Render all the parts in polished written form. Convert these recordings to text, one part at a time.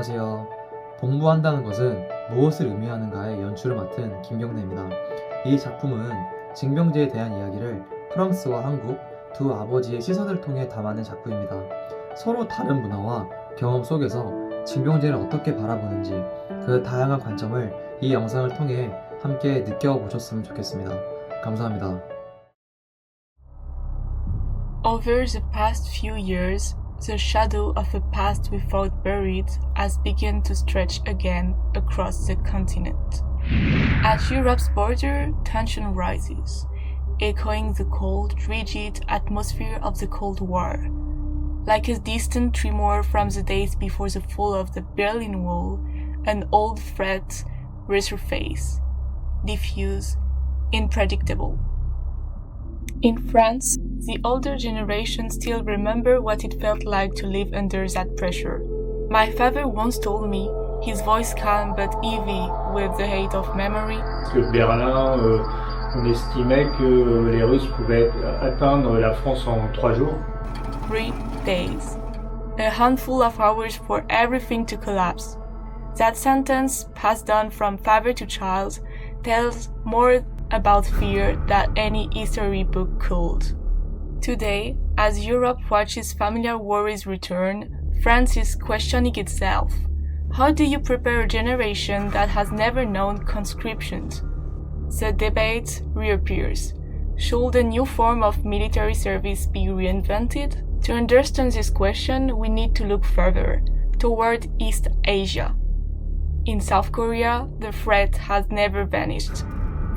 안녕하세요. 복무한다는 것은 무엇을 의미하는가의 연출을 맡은 김경래입니다. 이 작품은 징병제에 대한 이야기를 프랑스와 한국 두 아버지의 시선을 통해 담아낸 작품입니다. 서로 다른 문화와 경험 속에서 징병제를 어떻게 바라보는지 그 다양한 관점을 이 영상을 통해 함께 느껴보셨으면 좋겠습니다. 감사합니다. Over the past few years, the shadow of a past we thought buried has begun to stretch again across the continent. At Europe's border, tension rises, echoing the cold, rigid atmosphere of the Cold War. Like a distant tremor from the days before the fall of the Berlin Wall, an old threat resurfaces, diffuse, unpredictable. In France, the older generation still remember what it felt like to live under that pressure. My father once told me, his voice calm but heavy with the weight of memory. Parce que Berlin, on estimait que les Russes pouvaient atteindre la France en 3 jours. 3 days. A handful of hours for everything to collapse. That sentence, passed on from father to child, tells more about fear than any history book could. Today, as Europe watches familiar worries return, France is questioning itself. How do you prepare a generation that has never known conscriptions? The debate reappears. Should a new form of military service be reinvented? To understand this question, we need to look further, toward East Asia. In South Korea, the threat has never vanished.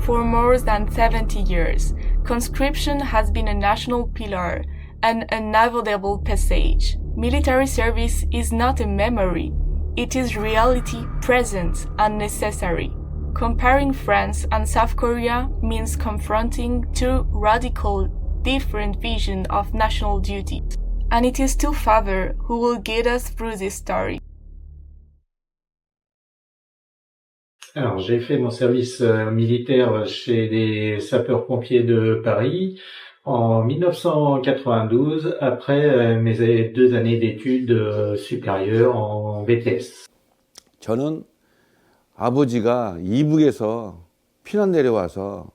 For more than 70 years, conscription has been a national pillar, an unavoidable passage. Military service is not a memory, it is reality present and necessary. Comparing France and South Korea means confronting two radical, different visions of national duty. And it is two fathers who will guide us through this story. Alors, j'ai fait mon service militaire chez les sapeurs-pompiers de Paris en 1992, après mes 2 années d'études supérieures en BTS. 저는 아버지가 이북에서 피난 내려와서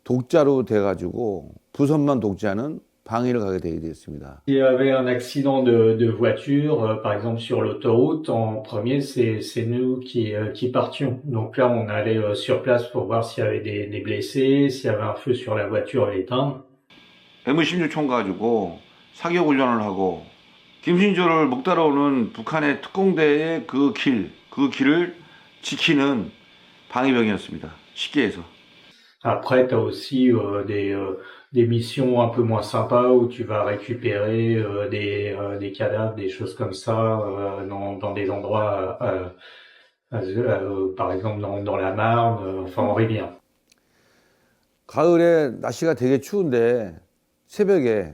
독자로 돼가지고 부선만 독재하는 방위를 가게 되었습니다. Il y avait un accident de voiture, par exemple sur l'autoroute, en premier, c'est nous qui partions. Donc là, on allait sur place pour voir s'il y avait des blessés, s'il y avait un feu sur la voiture, l'éteindre. M16총 가지고 사격 훈련을 하고 김신조를 목 따라오는 북한의 특공대의 그 길을 지키는 방위병이었습니다. 쉽게 해서. Après, tu as aussi des missions un peu moins sympas où tu vas récupérer des cadavres, des choses comme ça, dans des endroits, par exemple dans la Marne, enfin en rivière. 가을에 날씨가 되게 추운데 새벽에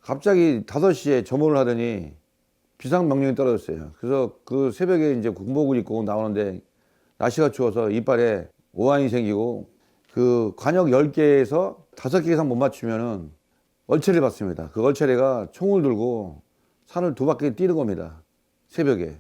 갑자기 5시에 점호를 하더니 비상명령이 떨어졌어요. 그래서 그 새벽에 이제 군복을 입고 나오는데 날씨가 추워서 이빨에 오한이 생기고 그 관역 10개에서 5개 이상 못 맞추면은 얼차례를 받습니다. 그 얼차례가 총을 들고 산을 2바퀴 뛰는 겁니다. 새벽에.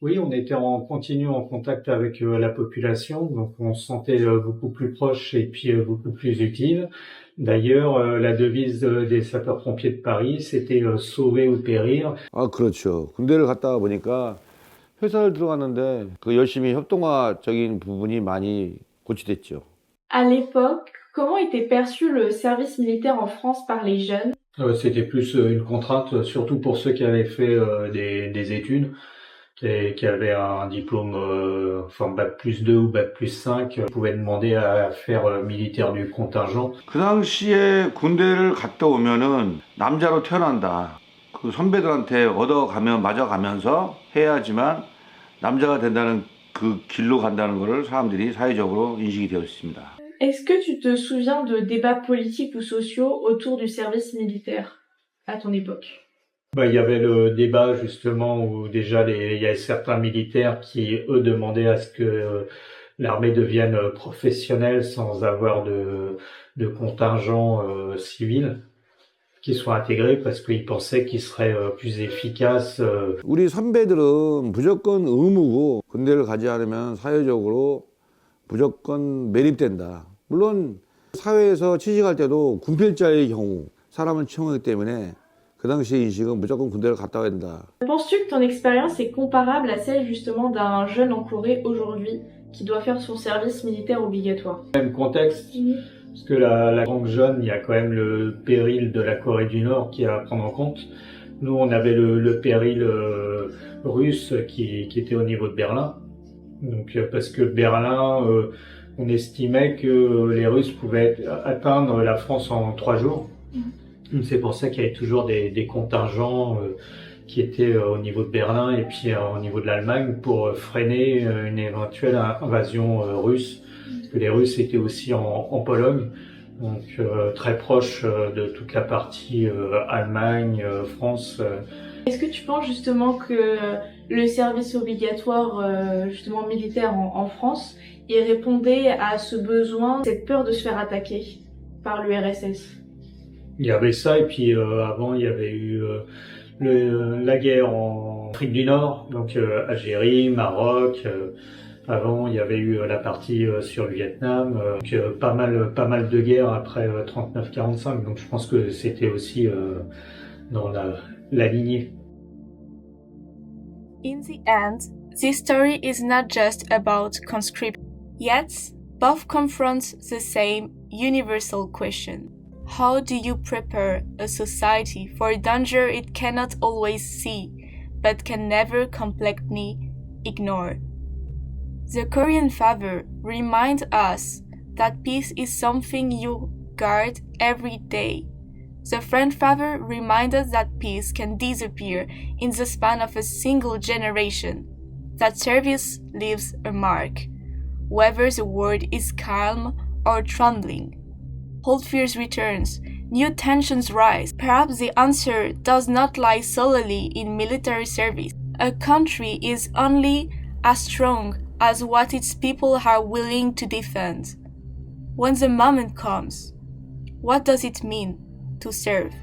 Oui, on était en continu en contact avec la population, donc on se sentait beaucoup plus proche et puis beaucoup plus utile. D'ailleurs, la devise des sapeurs-pompiers de Paris, c'était sauver ou périr. 아, 그렇죠. 군대를 갔다 보니까 회사를 들어갔는데 그 열심히 협동화적인 부분이 많이 고치됐죠. À l'époque, comment était perçu le service militaire en France par les jeunes? C'était plus une contrainte, surtout pour ceux qui avaient fait des études et qui avaient un diplôme, enfin bac+2 ou bac+5, pouvaient demander à faire militaire du contingent. 그 당시에 군대를 갔다 오면은 남자로 태어난다. 그 선배들한테 얻어가면 맞아가면서 해야지만 남자가 된다는 그 길로 간다는 것을 사람들이 사회적으로 인식이 되어 있습니다. Est-ce que tu te souviens de débats politiques ou sociaux autour du service militaire à ton époque? Il y avait le débat justement où déjà il y a certains militaires qui, eux, demandaient à ce que l'armée devienne professionnelle sans avoir de contingent civil. qu'ils soient intégrés parce qu'ils pensaient qu'ils seraient plus efficaces. 우리 선배들은 무조건 의무고 군대를 가지 않으면 사회적으로 무조건 매립된다. 물론 사회에서 취직할 때도 군필자의 경우 사람을 채용하기 때문에 그 당시의 인식은 무조건 군대를 갔다 와야 된다. Penses-tu que ton expérience est comparable à celle justement d'un jeune en Corée aujourd'hui qui doit faire son service militaire obligatoire? Même contexte, parce que la grande jeune, il y a quand même le péril de la Corée du Nord qui est à prendre en compte. Nous, on avait le péril russe qui était au niveau de Berlin. Donc, parce que Berlin, on estimait que les Russes pouvaient atteindre la France en 3 jours. C'est pour ça qu'il y avait toujours des contingents qui étaient au niveau de Berlin et puis au niveau de l'Allemagne pour freiner une éventuelle invasion russe. Parce que les Russes étaient aussi en Pologne, donc très proche de toute la partie Allemagne, France. Est-ce que tu penses justement que le service obligatoire justement militaire en France, il répondait à ce besoin, cette peur de se faire attaquer par l'URSS? Il y avait ça et puis avant il y avait eu la guerre en Afrique du Nord, donc Algérie, Maroc. Avant, il y avait eu la partie sur le Vietnam, donc pas mal de guerres après 39-45. Donc je pense que c'était aussi dans la lignée. In the end, this story is not just about conscription. Yet, both confront the same universal question. How do you prepare a society for a danger it cannot always see, but can never completely ignore? The Korean father reminds us that peace is something you guard every day. The French father reminds us that peace can disappear in the span of a single generation, that service leaves a mark, whether the world is calm or trembling. Old fears returns, new tensions rise. Perhaps the answer does not lie solely in military service. A country is only as strong as what its people are willing to defend. When the moment comes, what does it mean to serve?